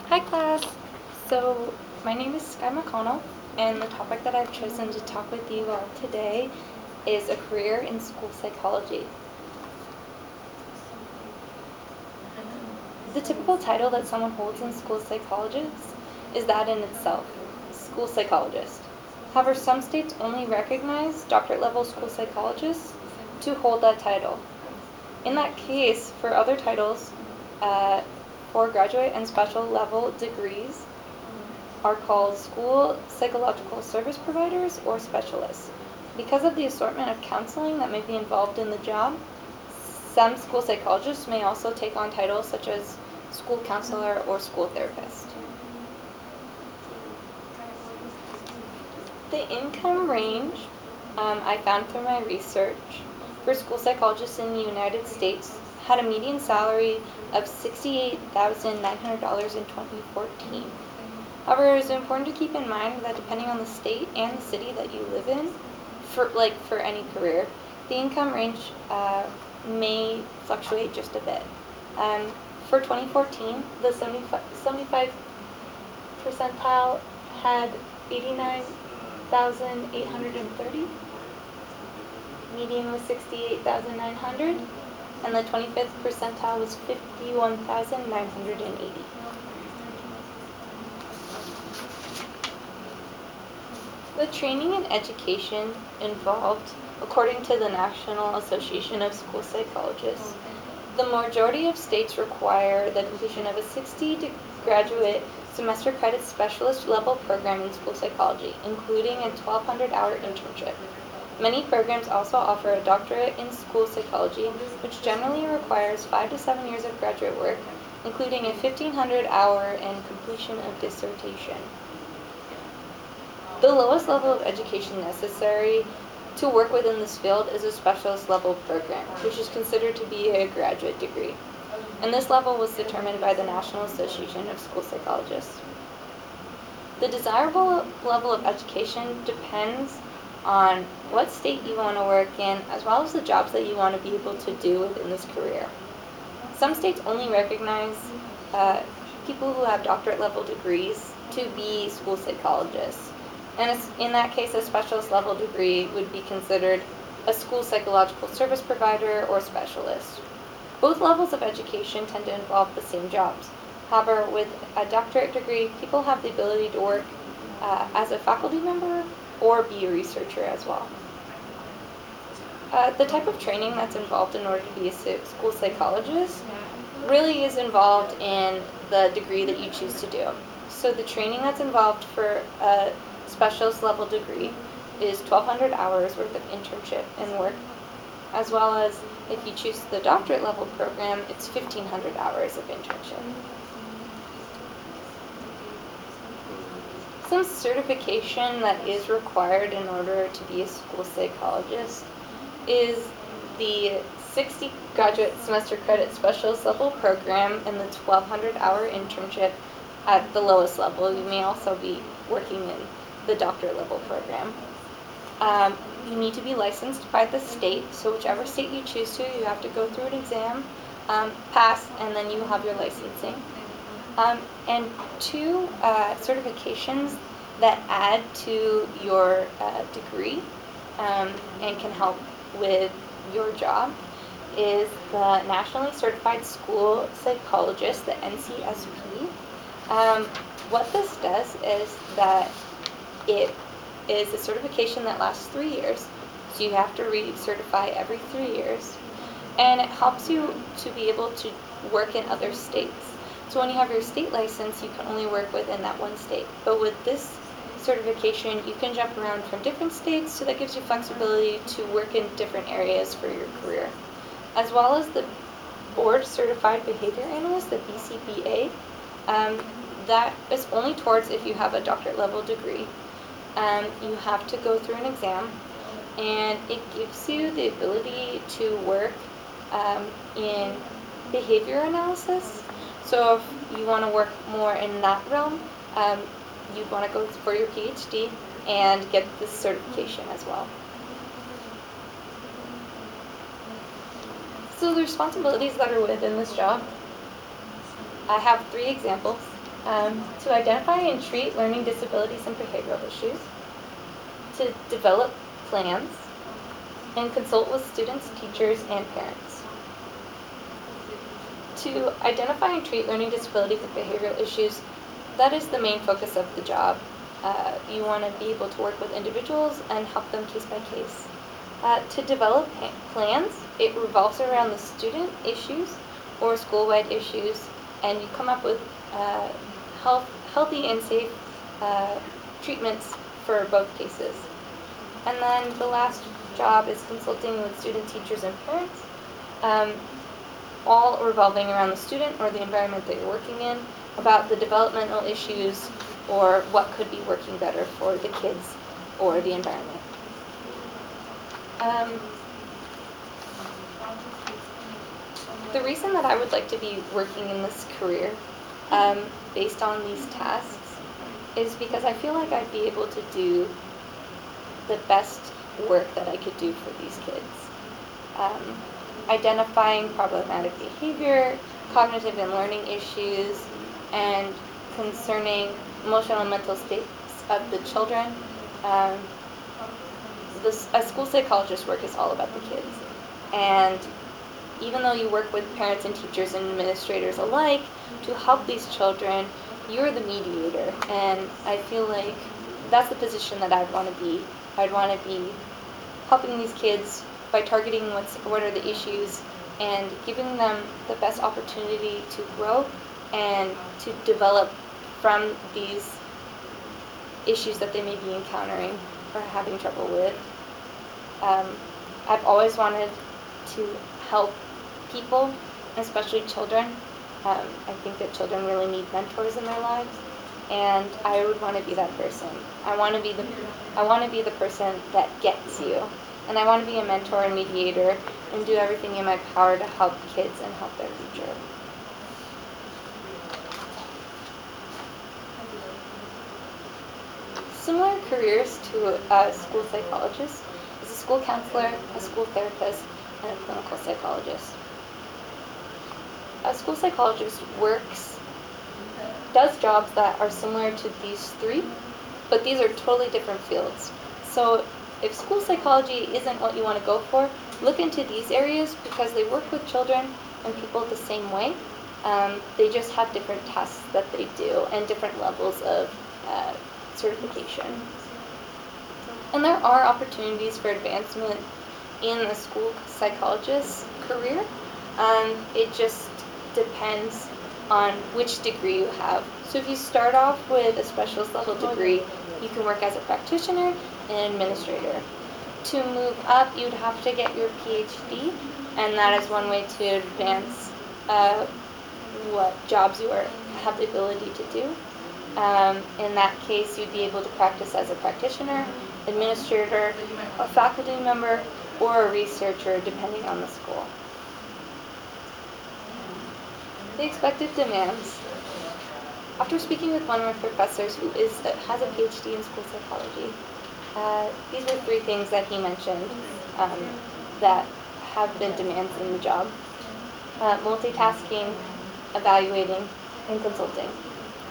Hi class! So my name is Sky McConnell, and the topic that I've chosen to talk with you all today is a career in school psychology. The typical title that someone holds in school psychologist is that in itself, school psychologist. However, some states only recognize doctorate level school psychologists to hold that title. In that case, for other titles, for graduate and special level degrees are called school psychological service providers or specialists. Because of the assortment of counseling that may be involved in the job, some school psychologists may also take on titles such as school counselor or school therapist. The income range I found through my research for school psychologists in the United States had a median salary of $68,900 in 2014. However, it is important to keep in mind that depending on the state and the city that you live in, for any career, the income range may fluctuate just a bit. For 2014, the 75 percentile had 89,830. Median was 68,900, and the 25th percentile was 51,980. The training and education involved, according to the National Association of School Psychologists, the majority of states require the completion of a 60 graduate semester credit specialist level program in school psychology, including a 1,200-hour internship. Many programs also offer a doctorate in school psychology, which generally requires 5 to 7 years of graduate work, including a 1,500-hour and completion of dissertation. The lowest level of education necessary to work within this field is a specialist level program, which is considered to be a graduate degree. And this level was determined by the National Association of School Psychologists. The desirable level of education depends on what state you want to work in, as well as the jobs that you want to be able to do within this career. Some states only recognize people who have doctorate level degrees to be school psychologists. And in that case, a specialist level degree would be considered a school psychological service provider or specialist. Both levels of education tend to involve the same jobs. However, with a doctorate degree, people have the ability to work as a faculty member or be a researcher as well. The type of training that's involved in order to be a school psychologist really is involved in the degree that you choose to do. So the training that's involved for a specialist level degree is 1,200 hours worth of internship and work, as well as if you choose the doctorate level program, it's 1,500 hours of internship. Some certification that is required in order to be a school psychologist is the 60 graduate semester credit specialist level program and the 1,200-hour internship at the lowest level. You may also be working in the doctorate level program. You need to be licensed by the state, so whichever state you choose to, you have to go through an exam, pass, and then you have your licensing. And two certifications that add to your degree and can help with your job is the Nationally Certified School Psychologist, the NCSP. What this does is that it is a certification that lasts 3 years, so you have to recertify every 3 years, and it helps you to be able to work in other states. So when you have your state license, you can only work within that one state, but with this certification, you can jump around from different states, so that gives you flexibility to work in different areas for your career. As well as the Board Certified Behavior Analyst, the BCBA, that is only towards if you have a doctorate level degree. You have to go through an exam, and it gives you the ability to work in behavior analysis. So if you want to work more in that realm, you'd want to go for your PhD and get this certification as well. So the responsibilities that are within this job, I have 3 examples. To identify and treat learning disabilities and behavioral issues, to develop plans, and consult with students, teachers, and parents. To identify and treat learning disabilities and behavioral issues, that is the main focus of the job. You want to be able to work with individuals and help them case by case. To develop plans, it revolves around the student issues or school-wide issues, and you come up with healthy and safe treatments for both cases. And then the last job is consulting with student teachers and parents, all revolving around the student or the environment that you're working in, about the developmental issues or what could be working better for the kids or the environment. The reason that I would like to be working in this career based on these tasks is because I feel like I'd be able to do the best work that I could do for these kids. Identifying problematic behavior, cognitive and learning issues, and concerning emotional and mental states of the children. A school psychologist work is all about the kids. And even though you work with parents and teachers and administrators alike to help these children, you're the mediator. And I feel like that's the position that I'd want to be. I'd want to be helping these kids by targeting what are the issues and giving them the best opportunity to grow and to develop from these issues that they may be encountering or having trouble with. I've always wanted to help people, especially children. I think that children really need mentors in their lives, and I would want to be that person. I want to be the person that gets you, and I want to be a mentor and mediator and do everything in my power to help kids and help their future. Similar careers to a school psychologist is a school counselor, a school therapist, and a clinical psychologist. A school psychologist does jobs that are similar to these three, but these are totally different fields. So if school psychology isn't what you want to go for, look into these areas because they work with children and people the same way. They just have different tasks that they do and different levels of certification. And there are opportunities for advancement in a school psychologist career. It just depends on which degree you have. So if you start off with a specialist level degree, you can work as a practitioner and administrator. To move up, you'd have to get your PhD, and that is one way to advance what jobs you have the ability to do. In that case, you'd be able to practice as a practitioner, administrator, a faculty member, or a researcher, depending on the school. The expected demands. After speaking with one of my professors who has a PhD in school psychology, these were three things that he mentioned that have been demands in the job. Multitasking, evaluating, and consulting.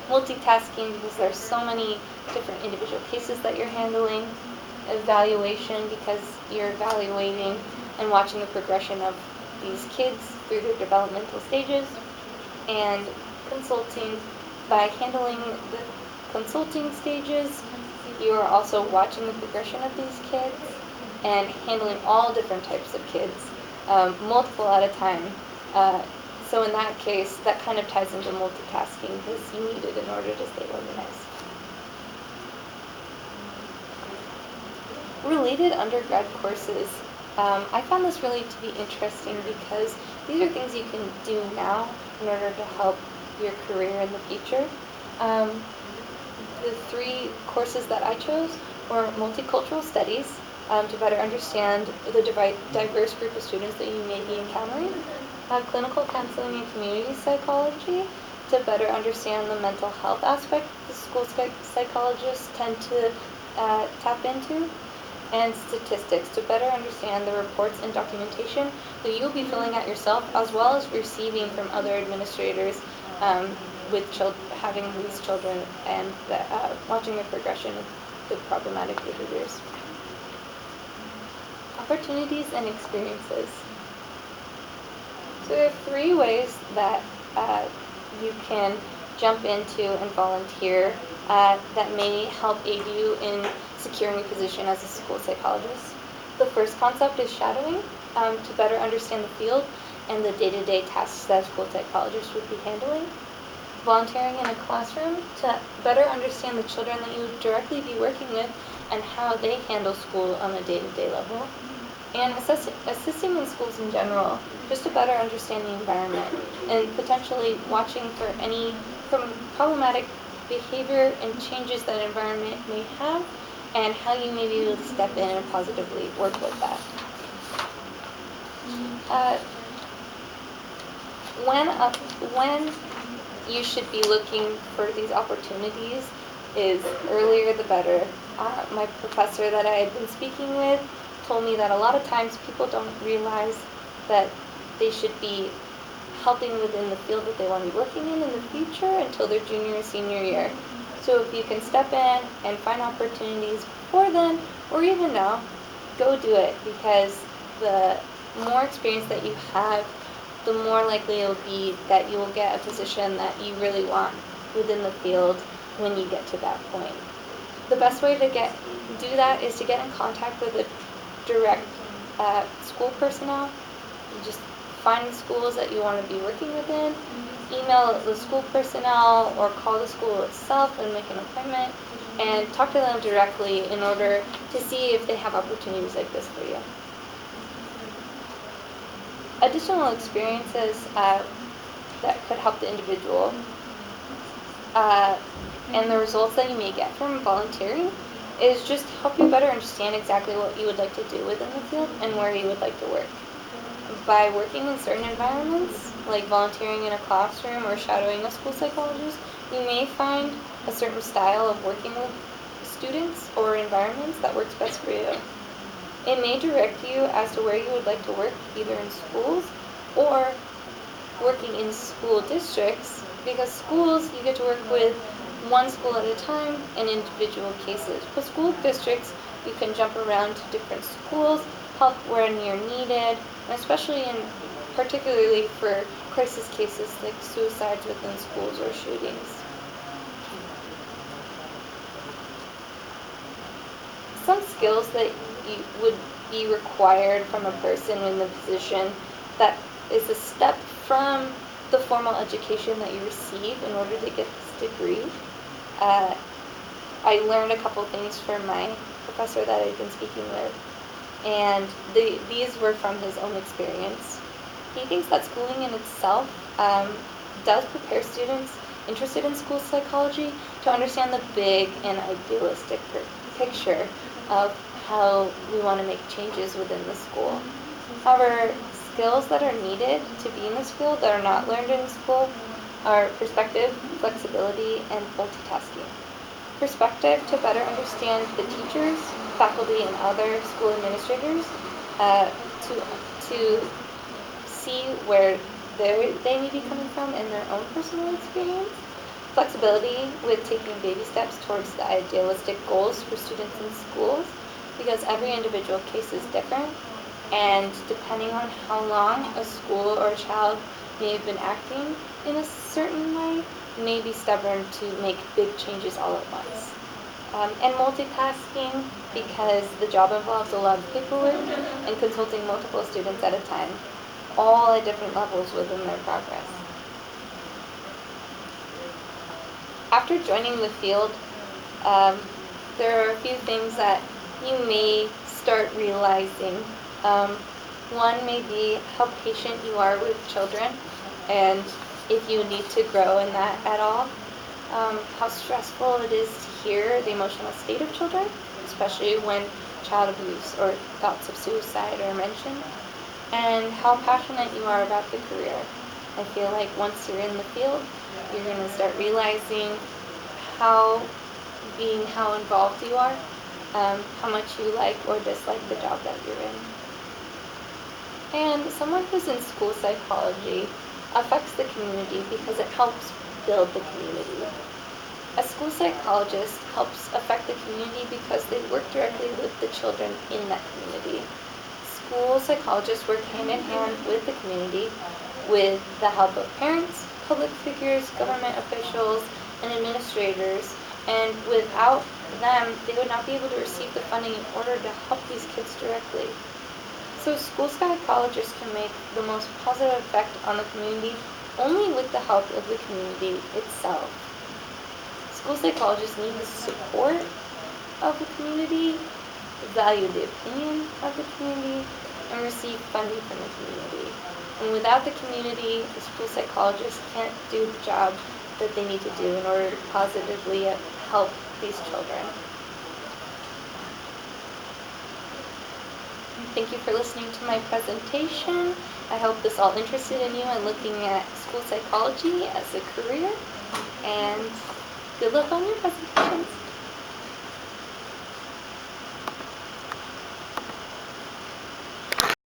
Multitasking because there's so many different individual cases that you're handling. Evaluation because you're evaluating and watching the progression of these kids through their developmental stages. And consulting, by handling the consulting stages, you are also watching the progression of these kids and handling all different types of kids, multiple at a time. So in that case, that kind of ties into multitasking because you need it in order to stay organized. Related undergrad courses. I found this really to be interesting because these are things you can do now in order to help your career in the future. The three courses that I chose were multicultural studies, to better understand the diverse group of students that you may be encountering, clinical counseling and community psychology, to better understand the mental health aspect the school psychologists tend to tap into, and statistics, to better understand the reports and documentation that you'll be filling out yourself, as well as receiving from other administrators with having these children and watching the progression of the problematic behaviors. Opportunities and experiences. So there are 3 ways that you can jump into and volunteer that may help aid you in securing a position as a school psychologist. The first concept is shadowing, to better understand the field and the day-to-day tasks that a school psychologist would be handling. Volunteering in a classroom to better understand the children that you would directly be working with and how they handle school on a day-to-day level. And assisting in schools in general, just to better understand the environment and potentially watching for any problematic behavior and changes that environment may have, and how you may be able to step in and positively work with that. When you should be looking for these opportunities is earlier the better. My professor that I had been speaking with told me that a lot of times people don't realize that they should be helping within the field that they want to be working in the future until their junior or senior year. So if you can step in and find opportunities before then, or even now, go do it, because the more experience that you have, the more likely it will be that you will get a position that you really want within the field when you get to that point. The best way to do that is to get in contact with a direct school personnel. You just find the schools that you want to be working within, email the school personnel or call the school itself and make an appointment, and talk to them directly in order to see if they have opportunities like this for you. Additional experiences that could help the individual and the results that you may get from volunteering is just help you better understand exactly what you would like to do within the field and where you would like to work. By working in certain environments, like volunteering in a classroom or shadowing a school psychologist, you may find a certain style of working with students or environments that works best for you. It may direct you as to where you would like to work, either in schools or working in school districts, because schools you get to work with one school at a time in individual cases. With school districts, you can jump around to different schools, help when you're needed, and especially particularly for crisis cases like suicides within schools or shootings. Some skills that would be required from a person in the position that is a step from the formal education that you receive in order to get this degree. I learned a couple things from my professor that I've been speaking with, and these were from his own experience. He thinks that schooling in itself does prepare students interested in school psychology to understand the big and idealistic picture of how we want to make changes within the school. However, skills that are needed to be in this field that are not learned in school are perspective, flexibility, and multitasking. Perspective, to better understand the teachers, faculty, and other school administrators, to see where they may be coming from in their own personal experience. Flexibility with taking baby steps towards the idealistic goals for students in schools, because every individual case is different, and depending on how long a school or a child may have been acting in a certain way, may be stubborn to make big changes all at once. And multitasking, because the job involves a lot of paperwork and consulting multiple students at a time, all at different levels within their progress. After joining the field, there are a few things that you may start realizing. One may be how patient you are with children, and if you need to grow in that at all. How stressful it is to hear the emotional state of children, especially when child abuse or thoughts of suicide are mentioned, and how passionate you are about the career. I feel like once you're in the field, you're going to start realizing how involved you are, how much you like or dislike the job that you're in. And someone who's in school psychology affects the community because it helps build the community. A school psychologist helps affect the community because they work directly with the children in that community. School psychologists work hand in hand with the community with the help of parents, public figures, government officials, and administrators, and without them, they would not be able to receive the funding in order to help these kids directly. So school psychologists can make the most positive effect on the community only with the help of the community itself. School psychologists need the support of the community, value the opinion of the community, and receive funding from the community. And without the community, the school psychologists can't do the job that they need to do in order to positively help these children. Thank you for listening to my presentation. I hope this all interested in you and looking at school psychology as a career. And good luck on your presentations.